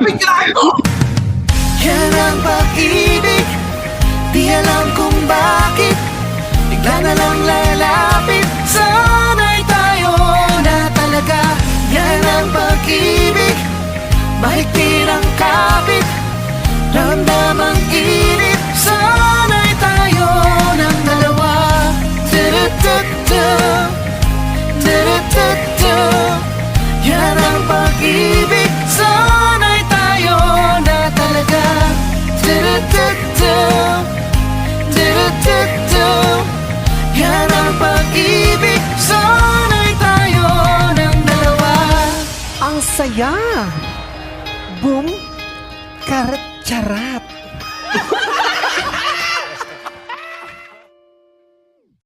Yan ang pag-ibig, di alam kung bakit bigla na lang lalapit. Sana'y tayo na talaga. Yan ang pag-ibig, mahigpit ang kapit, ramdam ang init. Sana'y tayo ng dalawa. Du-du-du-du, du-du-du-du. Yan ang pag-ibig, sana'y tayo na talaga. Du-du-du-du, du-du-du-du. Yan ang pag-ibig, sana'y tayo ng dalawa. Ang saya! Boom! Karat-charat!